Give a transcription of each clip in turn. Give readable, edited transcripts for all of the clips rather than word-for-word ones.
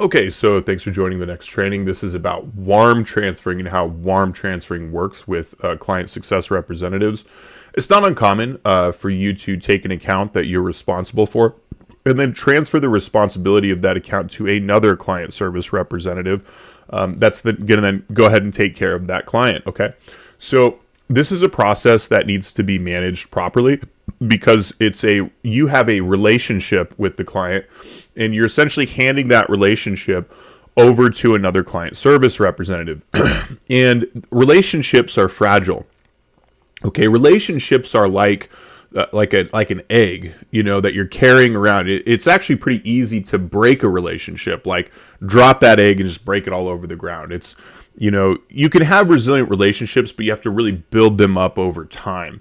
Okay, so thanks for joining the next training. This is about warm transferring and how warm transferring works with client success representatives. It's not uncommon for you to take an account that you're responsible for and then transfer the responsibility of that account to another client service representative that's going to then go ahead and take care of that client, okay? So this is a process that needs to be managed properly because you have a relationship with the client and you're essentially handing that relationship over to another client service representative. And relationships are fragile. Okay, relationships are like an egg, that you're carrying around. It's actually pretty easy to break a relationship, like drop that egg and just break it all over the ground. You can have resilient relationships, but you have to really build them up over time.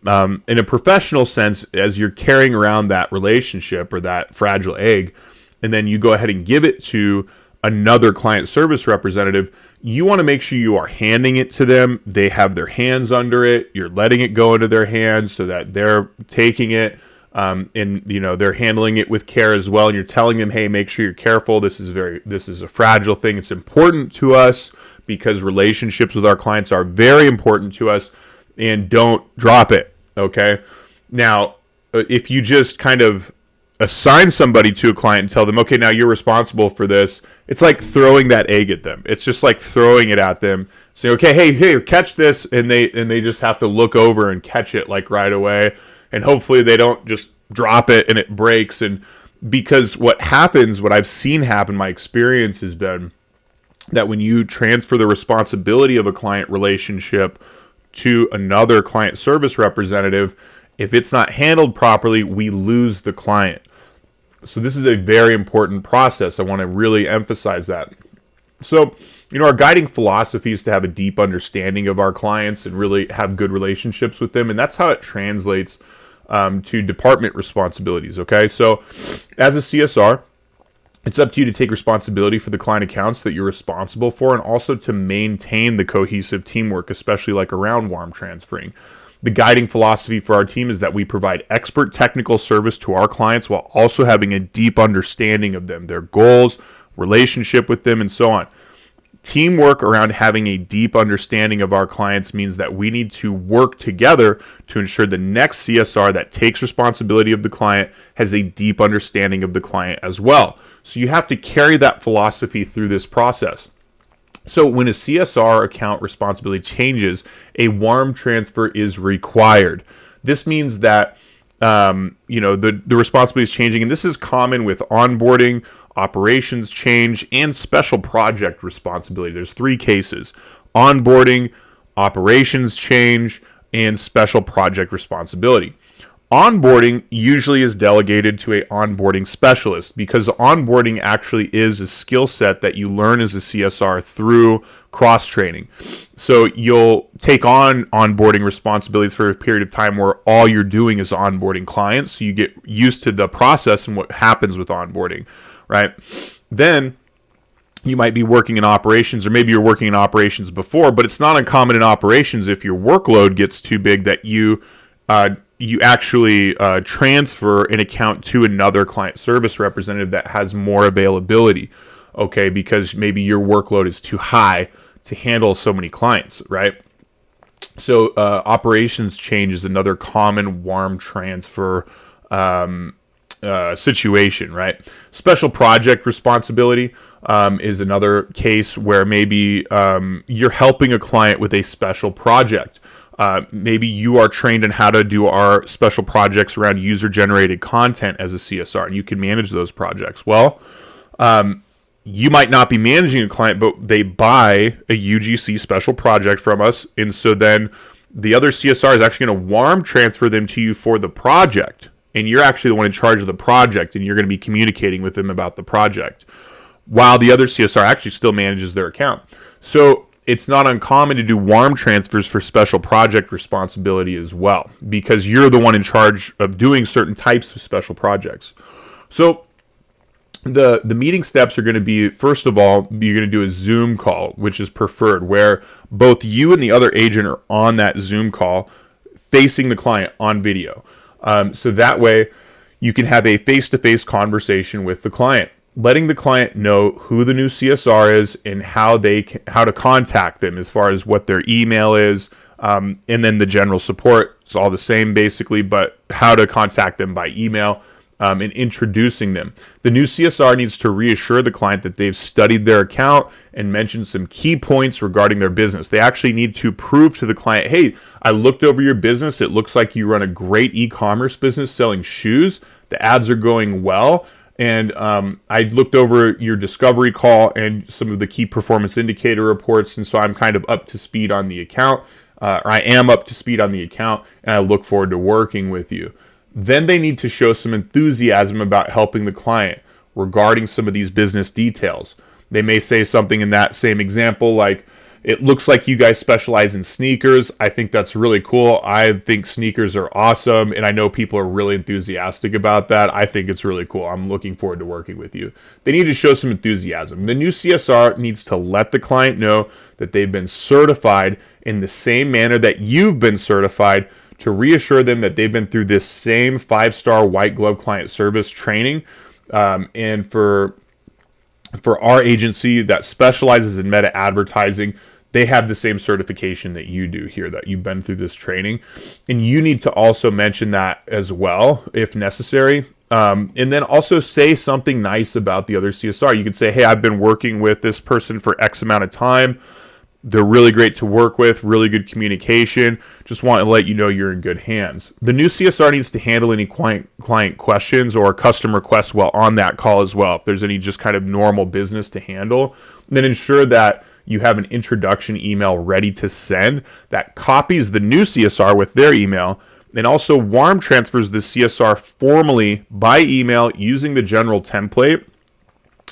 In a professional sense, as you're carrying around that relationship or that fragile egg, and then you go ahead and give it to another client service representative, you want to make sure you are handing it to them. They have their hands under it. You're letting it go into their hands so that they're taking it, and they're handling it with care as well. And you're telling them, hey, make sure you're careful. This is a fragile thing. It's important to us because relationships with our clients are very important to us. And don't drop it, okay? Now, if you just kind of assign somebody to a client and tell them, okay, now you're responsible for this, it's like throwing that egg at them. It's just like throwing it at them, saying, okay, hey, catch this, and they just have to look over and catch it like right away, and hopefully they don't just drop it and it breaks. And because what I've seen happen, my experience has been that when you transfer the responsibility of a client relationship to another client service representative, if it's not handled properly, we lose the client. So this is a very important process. I want to really emphasize that. So, our guiding philosophy is to have a deep understanding of our clients and really have good relationships with them. And that's how it translates to department responsibilities, okay? So as a CSR, it's up to you to take responsibility for the client accounts that you're responsible for and also to maintain the cohesive teamwork, especially like around warm transferring. The guiding philosophy for our team is that we provide expert technical service to our clients while also having a deep understanding of them, their goals, relationship with them, and so on. Teamwork around having a deep understanding of our clients means that we need to work together to ensure the next CSR that takes responsibility of the client has a deep understanding of the client as well. So you have to carry that philosophy through this process. So when a CSR account responsibility changes, a warm transfer is required. This means that the responsibility is changing, and this is common with onboarding, operations change, and special project responsibility. There's 3 cases: onboarding, operations change, and special project responsibility. Onboarding usually is delegated to a onboarding specialist because onboarding actually is a skill set that you learn as a CSR through cross-training. So you'll take on onboarding responsibilities for a period of time where all you're doing is onboarding clients. So you get used to the process and what happens with onboarding, right? Then you might be working in operations, or maybe you're working in operations before, but it's not uncommon in operations if your workload gets too big that you actually transfer an account to another client service representative that has more availability, okay, because maybe your workload is too high to handle so many clients, right? So operations change is another common warm transfer situation, right? Special project responsibility is another case where maybe you're helping a client with a special project. Maybe you are trained in how to do our special projects around user-generated content as a CSR, and you can manage those projects. Well, you might not be managing a client, but they buy a UGC special project from us, and so then the other CSR is actually going to warm transfer them to you for the project, and you're actually the one in charge of the project, and you're going to be communicating with them about the project, while the other CSR actually still manages their account. So it's not uncommon to do warm transfers for special project responsibility as well, because you're the one in charge of doing certain types of special projects. So the meeting steps are going to be, first of all, you're going to do a Zoom call, which is preferred, where both you and the other agent are on that Zoom call facing the client on video. So that way you can have a face-to-face conversation with the client. letting the client know who the new CSR is and how to contact them as far as what their email is, and then the general support. It's all the same basically, but how to contact them by email, and introducing them. The new CSR needs to reassure the client that they've studied their account and mention some key points regarding their business. They actually need to prove to the client, hey, I looked over your business. It looks like you run a great e-commerce business selling shoes. The ads are going well. And I looked over your discovery call and some of the key performance indicator reports. And so I'm kind of up to speed on the account, or I am up to speed on the account, and I look forward to working with you. Then they need to show some enthusiasm about helping the client regarding some of these business details. They may say something in that same example like, it looks like you guys specialize in sneakers. I think that's really cool. I think sneakers are awesome, and I know people are really enthusiastic about that. I think it's really cool. I'm looking forward to working with you. They need to show some enthusiasm. The new CSR needs to let the client know that they've been certified in the same manner that you've been certified, to reassure them that they've been through this same 5-star white glove client service training. And for our agency that specializes in meta advertising, they have the same certification that you do here, that you've been through this training. And you need to also mention that as well, if necessary. And then also say something nice about the other CSR. You could say, hey, I've been working with this person for X amount of time. They're really great to work with, really good communication. Just want to let you know you're in good hands. The new CSR needs to handle any client questions or customer requests while on that call as well. If there's any just kind of normal business to handle, then ensure that you have an introduction email ready to send that copies the new CSR with their email, and also warm transfers the CSR formally by email using the general template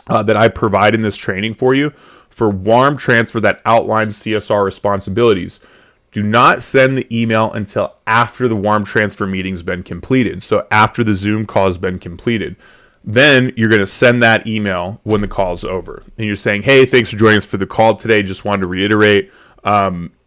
that I provide in this training for you, for warm transfer that outlines CSR responsibilities. Do not send the email until after the warm transfer meeting's been completed. So after the Zoom call has been completed, then you're going to send that email when the call is over. And you're saying, hey, thanks for joining us for the call today. Just wanted to reiterate,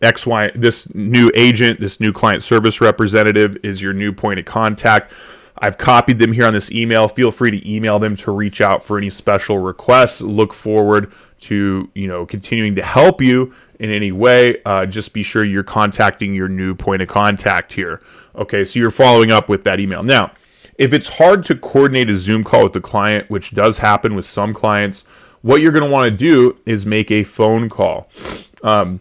this new agent, this new client service representative is your new point of contact. I've copied them here on this email. Feel free to email them to reach out for any special requests. Look forward to, continuing to help you in any way. Just be sure you're contacting your new point of contact here. Okay, so you're following up with that email. Now, if it's hard to coordinate a Zoom call with the client, which does happen with some clients, what you're going to want to do is make a phone call. And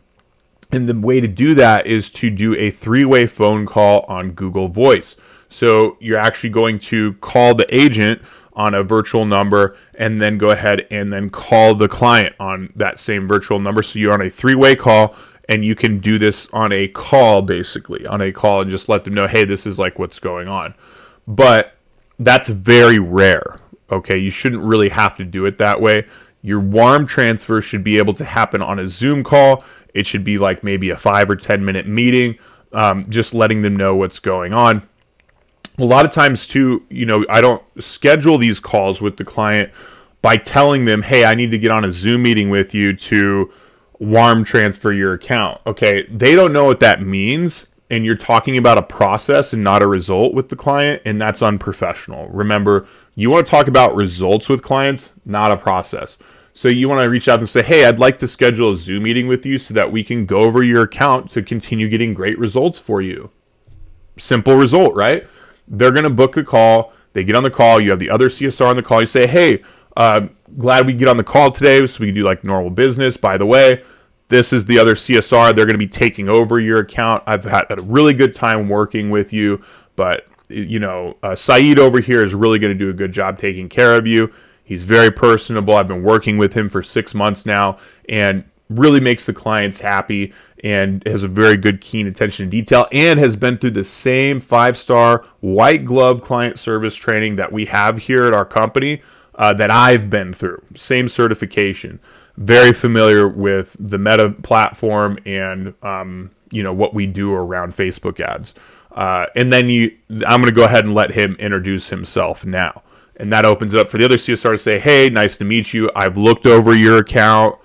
the way to do that is to do a 3-way phone call on Google Voice. So you're actually going to call the agent on a virtual number and then go ahead and then call the client on that same virtual number. So you're on a 3-way call, and you can do this on a call, basically, on a call, and just let them know, hey, this is like what's going on. But that's very rare, okay? You shouldn't really have to do it that way. Your warm transfer should be able to happen on a Zoom call. It should be like maybe a 5 or 10 minute meeting, just letting them know what's going on. A lot of times too, I don't schedule these calls with the client by telling them, hey, I need to get on a Zoom meeting with you to warm transfer your account. Okay, they don't know what that means, and you're talking about a process and not a result with the client, and that's unprofessional. Remember, you want to talk about results with clients, not a process. So you want to reach out and say, hey, I'd like to schedule a Zoom meeting with you so that we can go over your account to continue getting great results for you. Simple result, right? They're going to book the call. They get on the call. You have the other CSR on the call. You say, hey, glad we get on the call today so we can do like normal business. By the way, this is the other CSR. They're going to be taking over your account. I've had a really good time working with you, but Saeed over here is really going to do a good job taking care of you. He's very personable. I've been working with him for 6 months now, and really makes the clients happy, and has a very good, keen attention to detail, and has been through the same 5-star white glove client service training that we have here at our company, that I've been through. Same certification. Very familiar with the Meta platform and what we do around Facebook ads. And then I'm going to go ahead and let him introduce himself now. And that opens it up for the other CSR to say, hey, nice to meet you. I've looked over your account,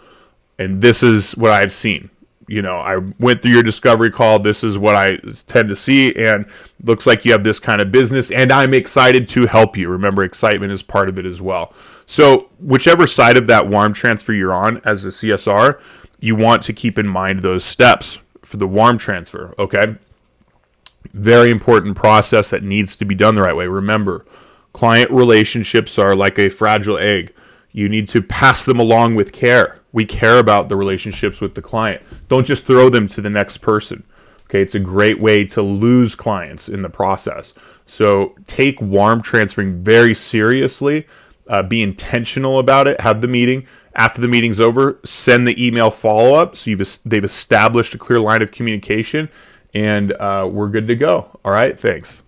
and this is what I've seen. I went through your discovery call. This is what I tend to see, and looks like you have this kind of business, and I'm excited to help you. Remember, excitement is part of it as well. So whichever side of that warm transfer you're on as a CSR, you want to keep in mind those steps for the warm transfer, okay? Very important process that needs to be done the right way. Remember, client relationships are like a fragile egg. You need to pass them along with care. We care about the relationships with the client. Don't just throw them to the next person. Okay, it's a great way to lose clients in the process. So take warm transferring very seriously. Be intentional about it. Have the meeting. After the meeting's over, send the email follow-up so they've established a clear line of communication, and we're good to go. All right, thanks.